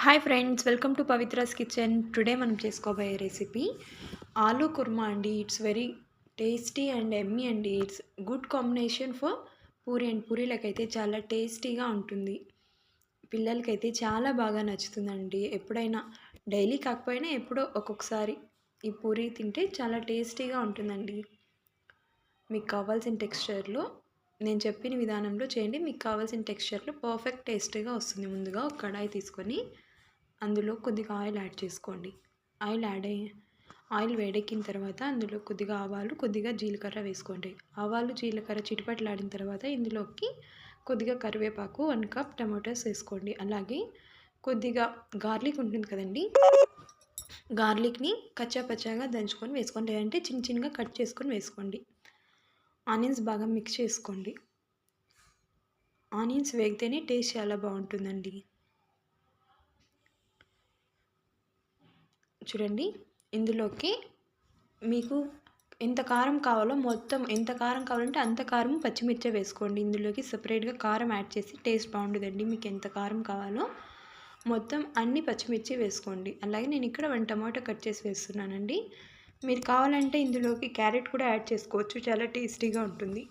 Hi friends, welcome to Pavitra's kitchen. Today మనం చేసుకోబోయే recipe aloo kurma అండి. It's very tasty and yummy అండి. It's good combination for puri and పూరీలకైతే చాలా టేస్టీగా ఉంటుంది. పిల్లలకైతే చాలా బాగా నచ్చుతుందండి. ఎప్పుడైనా డైలీ కాకపోయినా ఎప్పుడో ఒక్కొక్కసారి ఈ పూరి తింటే చాలా టేస్టీగా ఉంటుందండి. మీకు కావాల్సిన టెక్స్చర్లో నేను చెప్పిన విధానంలో చేయండి. మీకు కావాల్సిన టెక్స్చర్లో పర్ఫెక్ట్ టేస్టీగా వస్తుంది. ముందుగా ఒక కడాయి తీసుకొని అందులో కొద్దిగా ఆయిల్ యాడ్ చేసుకోండి. ఆయిల్ వేడెక్కిన తర్వాత అందులో కొద్దిగా ఆవాలు, కొద్దిగా జీలకర్ర వేసుకోండి. ఆవాలు, జీలకర్ర చిటపటలాడిన తర్వాత ఇందులోకి కొద్దిగా కరివేపాకు, 1 కప్ టమాటోస్ వేసుకోండి. అలాగే కొద్దిగా గార్లిక్ ఉంటుంది కదండి, గార్లిక్ని కచ్చాపచ్చాగా దంచుకొని వేసుకోండి, లేదంటే చిన్న చిన్నగా కట్ చేసుకొని వేసుకోండి. ఆనియన్స్ బాగా మిక్స్ చేసుకోండి. ఆనియన్స్ వేగితేనే టేస్ట్ చాలా బాగుంటుందండి. చూడండి, ఇందులోకి మీకు ఎంత కారం కావాలో మొత్తం ఎంత కారం కావాలంటే అంత కారం పచ్చిమిర్చి వేసుకోండి. ఇందులోకి సపరేట్గా కారం యాడ్ చేసి టేస్ట్ బాగుంటుందండి. మీకు ఎంత కారం కావాలో మొత్తం అన్ని పచ్చిమిర్చి వేసుకోండి. అలాగే నేను ఇక్కడ 1 టమాటో కట్ చేసి వేస్తున్నానండి. మీరు కావాలంటే ఇందులోకి క్యారెట్ కూడా యాడ్ చేసుకోవచ్చు, చాలా టేస్టీగా ఉంటుంది.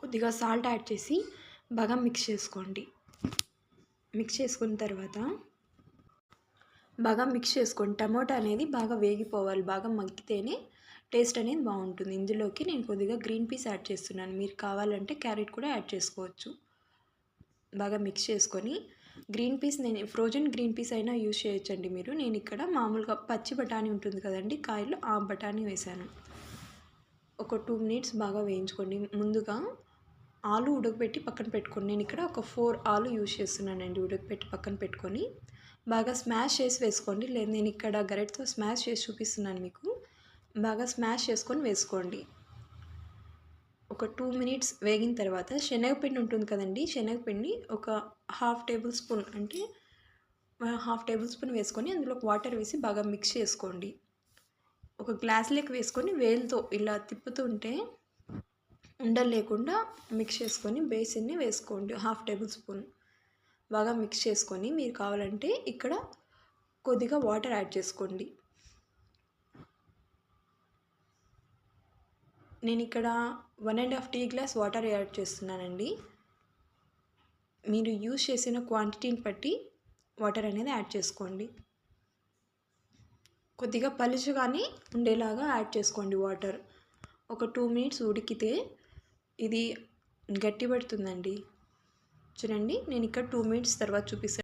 కొద్దిగా సాల్ట్ యాడ్ చేసి బాగా మిక్స్ చేసుకోండి. మిక్స్ చేసుకున్న తర్వాత బాగా మిక్స్ చేసుకోండి. టమాటా అనేది బాగా వేగిపోవాలి, బాగా మగ్గితేనే టేస్ట్ అనేది బాగుంటుంది. ఇందులోకి నేను కొద్దిగా గ్రీన్ పీస్ యాడ్ చేస్తున్నాను. మీరు కావాలంటే క్యారెట్ కూడా యాడ్ చేసుకోవచ్చు. బాగా మిక్స్ చేసుకొని గ్రీన్ పీస్, నేను ఫ్రోజన్ గ్రీన్ పీస్ అయినా యూజ్ చేయొచ్చండి మీరు. నేను ఇక్కడ మామూలుగా పచ్చి బఠానీ ఉంటుంది కదండి కాయలు, ఆ బఠానీ వేసాను. ఒక 2 మినిట్స్ బాగా వేయించుకోండి. ముందుగా ఆలు ఉడకబెట్టి పక్కన పెట్టుకోండి. నేను ఇక్కడ ఒక 4 ఆలు యూజ్ చేస్తున్నానండి. ఉడకబెట్టి పక్కన పెట్టుకొని బాగా స్మాష్ చేసి వేసుకోండి. లేదు, నేను ఇక్కడ గరిటెతో స్మాష్ చేసి చూపిస్తున్నాను మీకు. బాగా స్మాష్ చేసుకొని వేసుకోండి. ఒక 2 మినిట్స్ వేగిన తర్వాత శనగపిండి ఉంటుంది కదండి, శనగపిండి ఒక హాఫ్ టేబుల్ స్పూన్, అంటే హాఫ్ టేబుల్ స్పూన్ వేసుకొని అందులో వాటర్ వేసి బాగా మిక్స్ చేసుకోండి. ఒక గ్లాస్లోకి వేసుకొని వేలుతో ఇలా తిప్పుతుంటే ఉండలు లేకుండా మిక్స్ చేసుకొని బేసిన్ని వేసుకోండి. హాఫ్ టేబుల్ స్పూన్ బాగా మిక్స్ చేసుకొని మీరు కావాలంటే ఇక్కడ కొద్దిగా వాటర్ యాడ్ చేసుకోండి. నేను ఇక్కడ 1.5 టీ గ్లాస్ వాటర్ యాడ్ చేస్తున్నానండి. మీరు యూజ్ చేసిన క్వాంటిటీని బట్టి వాటర్ అనేది యాడ్ చేసుకోండి. కొద్దిగా పలుచగానే ఉండేలాగా యాడ్ చేసుకోండి వాటర్. ఒక 2 మినిట్స్ ఉడికితే ఇది గట్టిపడుతుందండి. చూడండి, నేను ఇక్కడ 2 మినిట్స్ తర్వాత చూపిస్తాను.